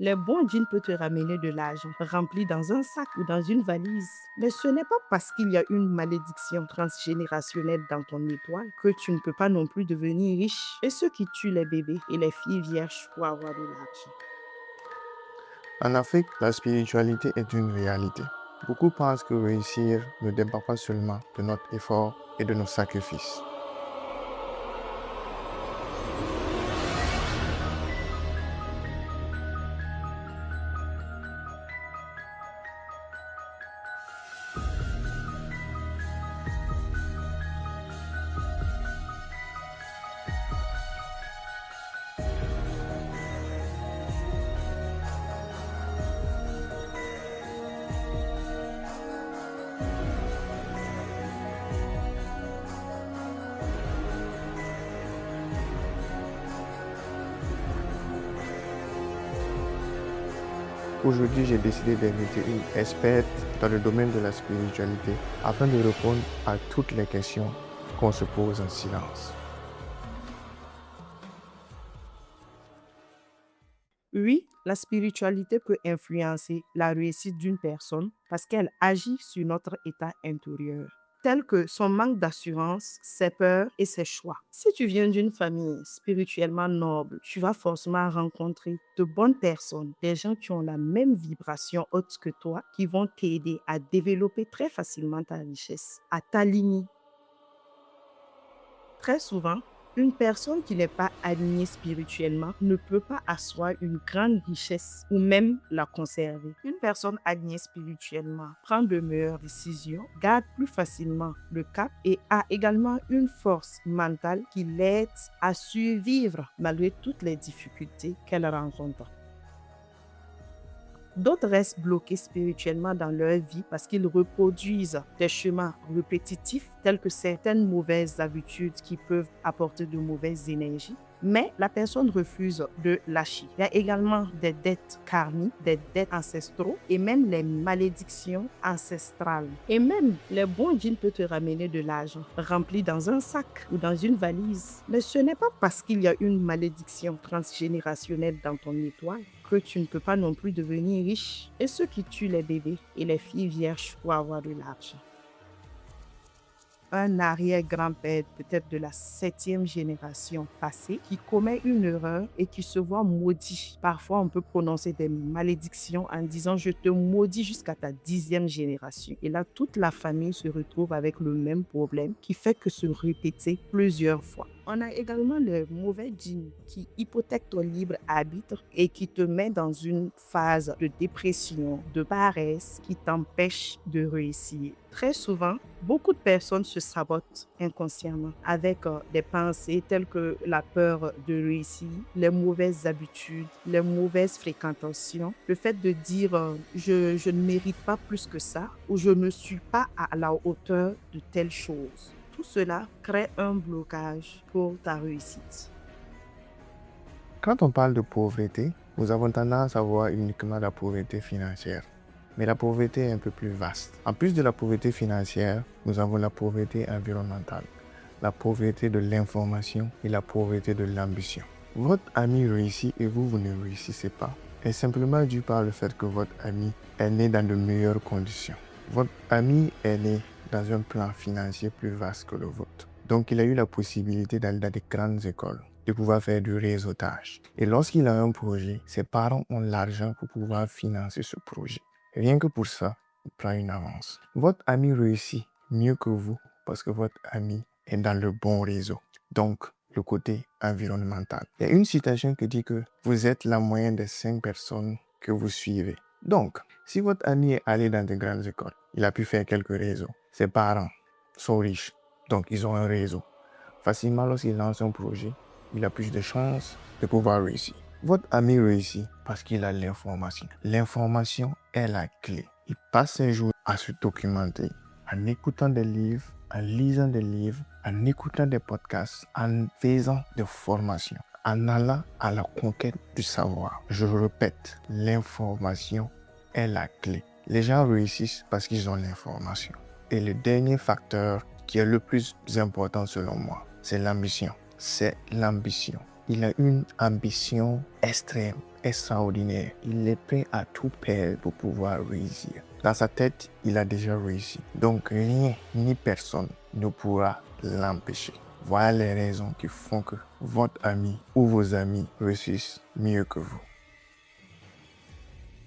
Les bons jeans peuvent te ramener de l'argent, rempli dans un sac ou dans une valise. Mais ce n'est pas parce qu'il y a une malédiction transgénérationnelle dans ton étoile que tu ne peux pas non plus devenir riche. Et ceux qui tuent les bébés et les filles vierges pour avoir de l'argent. En Afrique, la spiritualité est une réalité. Beaucoup pensent que réussir ne dépend pas seulement de notre effort et de nos sacrifices. Aujourd'hui, j'ai décidé d'inviter une experte dans le domaine de la spiritualité afin de répondre à toutes les questions qu'on se pose en silence. Oui, la spiritualité peut influencer la réussite d'une personne parce qu'elle agit sur notre état intérieur, tel que son manque d'assurance, ses peurs et ses choix. Si tu viens d'une famille spirituellement noble, tu vas forcément rencontrer de bonnes personnes, des gens qui ont la même vibration haute que toi, qui vont t'aider à développer très facilement ta richesse, à t'aligner. Très souvent, une personne qui n'est pas alignée spirituellement ne peut pas asseoir une grande richesse ou même la conserver. Une personne alignée spirituellement prend de meilleures décisions, garde plus facilement le cap et a également une force mentale qui l'aide à survivre malgré toutes les difficultés qu'elle rencontre. D'autres restent bloqués spirituellement dans leur vie parce qu'ils reproduisent des chemins répétitifs tels que certaines mauvaises habitudes qui peuvent apporter de mauvaises énergies. Mais la personne refuse de lâcher. Il y a également des dettes karmiques, des dettes ancestraux et même les malédictions ancestrales. Et même les bons jeans peuvent te ramener de l'argent rempli dans un sac ou dans une valise. Mais ce n'est pas parce qu'il y a une malédiction transgénérationnelle dans ton étoile que tu ne peux pas non plus devenir riche. Et ceux qui tuent les bébés et les filles vierges pour avoir de l'argent. Un arrière-grand-père peut-être de la 7e génération passée qui commet une erreur et qui se voit maudit. Parfois, on peut prononcer des malédictions en disant « je te maudis jusqu'à ta 10e génération ». Et là, toute la famille se retrouve avec le même problème qui fait que se répéter plusieurs fois. On a également le mauvais djinn qui hypothèque ton libre arbitre et qui te met dans une phase de dépression, de paresse qui t'empêche de réussir. Très souvent, beaucoup de personnes se sabotent inconsciemment avec des pensées telles que la peur de réussir, les mauvaises habitudes, les mauvaises fréquentations, le fait de dire je ne mérite pas plus que ça ou je ne suis pas à la hauteur de telle chose. Tout cela crée un blocage pour ta réussite. Quand on parle de pauvreté, nous avons tendance à voir uniquement la pauvreté financière. Mais la pauvreté est un peu plus vaste. En plus de la pauvreté financière, nous avons la pauvreté environnementale, la pauvreté de l'information et la pauvreté de l'ambition. Votre ami réussit et vous, vous ne réussissez pas est simplement dû par le fait que votre ami est né dans de meilleures conditions. Votre ami est né dans un plan financier plus vaste que le vôtre. Donc, il a eu la possibilité d'aller dans des grandes écoles, de pouvoir faire du réseautage. Et lorsqu'il a un projet, ses parents ont l'argent pour pouvoir financer ce projet. Rien que pour ça, il prend une avance. Votre ami réussit mieux que vous parce que votre ami est dans le bon réseau. Donc, le côté environnemental. Il y a une citation qui dit que vous êtes la moyenne des 5 personnes que vous suivez. Donc, si votre ami est allé dans de grandes écoles, il a pu faire quelques réseaux. Ses parents sont riches, donc ils ont un réseau. Facilement, lorsqu'il lance un projet, il a plus de chances de pouvoir réussir. Votre ami réussit parce qu'il a l'information. L'information est la clé. Il passe ses jours à se documenter, en écoutant des livres, en lisant des livres, en écoutant des podcasts, en faisant des formations, en allant à la conquête du savoir. Je répète, l'information est la clé. Les gens réussissent parce qu'ils ont l'information. Et le dernier facteur qui est le plus important selon moi, c'est l'ambition. C'est l'ambition. Il a une ambition extrême. extraordinaire. Il est prêt à tout perdre pour pouvoir réussir. Dans sa tête, il a déjà réussi. Donc rien ni personne ne pourra l'empêcher. Voilà les raisons qui font que votre ami ou vos amis réussissent mieux que vous.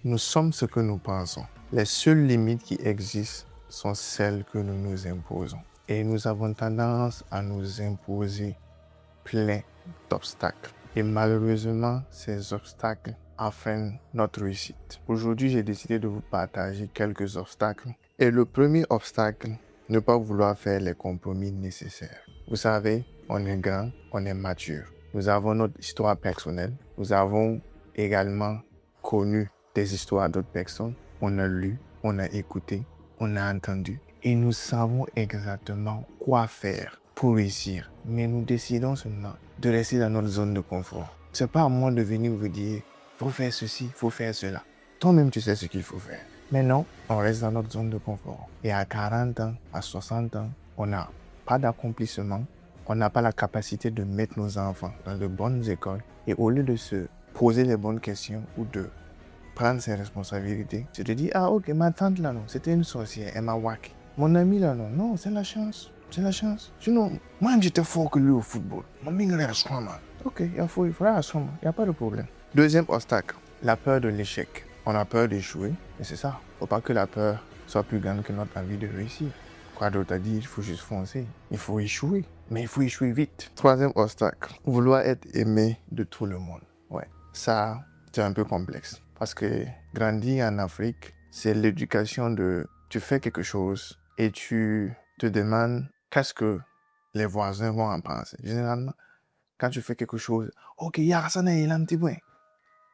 Nous sommes ce que nous pensons. Les seules limites qui existent sont celles que nous nous imposons. Et nous avons tendance à nous imposer plein d'obstacles. Et malheureusement, ces obstacles freinent notre réussite. Aujourd'hui, j'ai décidé de vous partager quelques obstacles. Et le premier obstacle, ne pas vouloir faire les compromis nécessaires. Vous savez, on est grand, on est mature. Nous avons notre histoire personnelle. Nous avons également connu des histoires d'autres personnes. On a lu, on a écouté, on a entendu. Et nous savons exactement quoi faire pour réussir. Mais nous décidons seulement de rester dans notre zone de confort. Ce n'est pas à moi de venir vous dire, il faut faire ceci, il faut faire cela. Toi-même, tu sais ce qu'il faut faire. Mais non, on reste dans notre zone de confort. Et à 40 ans, à 60 ans, on n'a pas d'accomplissement. On n'a pas la capacité de mettre nos enfants dans de bonnes écoles. Et au lieu de se poser les bonnes questions ou de prendre ses responsabilités, tu te dis, ah ok, ma tante là, non, c'était une sorcière, elle m'a wack. Mon ami là, non, non, c'est la chance. C'est la chance. Sinon, moi, j'étais fort que lui au football. Ok, il faudra assumer. Il n'y a pas de problème. Deuxième obstacle, la peur de l'échec. On a peur d'échouer, et c'est ça. Il ne faut pas que la peur soit plus grande que notre envie de réussir. Quoi d'autre à dire, il faut juste foncer. Il faut échouer, mais il faut échouer vite. Troisième obstacle, vouloir être aimé de tout le monde. Ouais, ça, c'est un peu complexe. Parce que grandir en Afrique, c'est l'éducation de... Tu fais quelque chose et tu te demandes qu'est-ce que les voisins vont en penser. Généralement, quand tu fais quelque chose, ok, il y a ça, il a un petit point.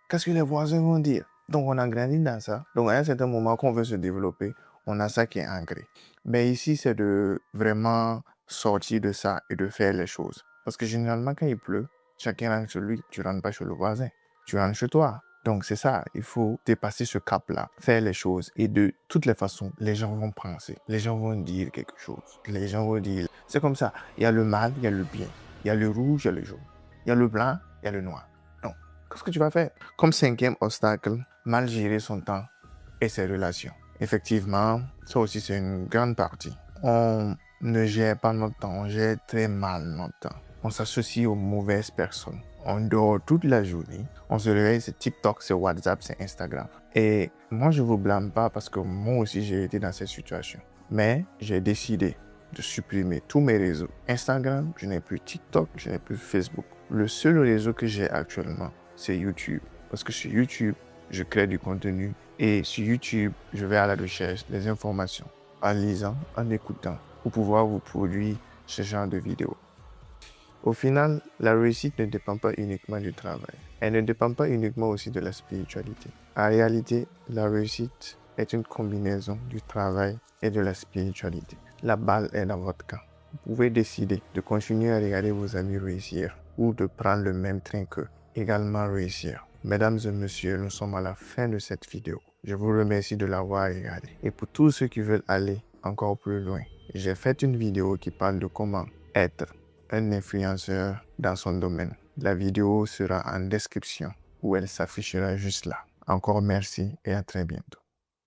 Qu'est-ce que les voisins vont dire? Donc, on a grandi dans ça. Donc, à un certain moment qu'on veut se développer, on a ça qui est ancré. Mais ici, c'est de vraiment sortir de ça et de faire les choses. Parce que généralement, quand il pleut, chacun rentre chez lui, tu ne rentres pas chez le voisin. Tu rentres chez toi. Donc, c'est ça. Il faut dépasser ce cap-là, faire les choses. Et de toutes les façons, les gens vont penser. Les gens vont dire quelque chose. Les gens vont dire... C'est comme ça. Il y a le mal, il y a le bien. Il y a le rouge, il y a le jaune. Il y a le blanc, il y a le noir. Donc, qu'est-ce que tu vas faire? Comme cinquième obstacle, mal gérer son temps et ses relations. Effectivement, ça aussi, c'est une grande partie. On ne gère pas notre temps. On gère très mal notre temps. On s'associe aux mauvaises personnes. On dort toute la journée. On se réveille, c'est TikTok, c'est WhatsApp, c'est Instagram. Et moi, je ne vous blâme pas parce que moi aussi, j'ai été dans cette situation. Mais j'ai décidé de supprimer tous mes réseaux. Instagram, je n'ai plus TikTok, je n'ai plus Facebook. Le seul réseau que j'ai actuellement, c'est YouTube. Parce que sur YouTube, je crée du contenu. Et sur YouTube, je vais à la recherche des informations en lisant, en écoutant, pour pouvoir vous produire ce genre de vidéos. Au final, la réussite ne dépend pas uniquement du travail. Elle ne dépend pas uniquement aussi de la spiritualité. En réalité, la réussite est une combinaison du travail et de la spiritualité. La balle est dans votre camp. Vous pouvez décider de continuer à regarder vos amis réussir ou de prendre le même train qu'eux, également réussir. Mesdames et messieurs, nous sommes à la fin de cette vidéo. Je vous remercie de l'avoir regardée. Et pour tous ceux qui veulent aller encore plus loin, j'ai fait une vidéo qui parle de comment être un influenceur dans son domaine. La vidéo sera en description ou elle s'affichera juste là. Encore merci et à très bientôt.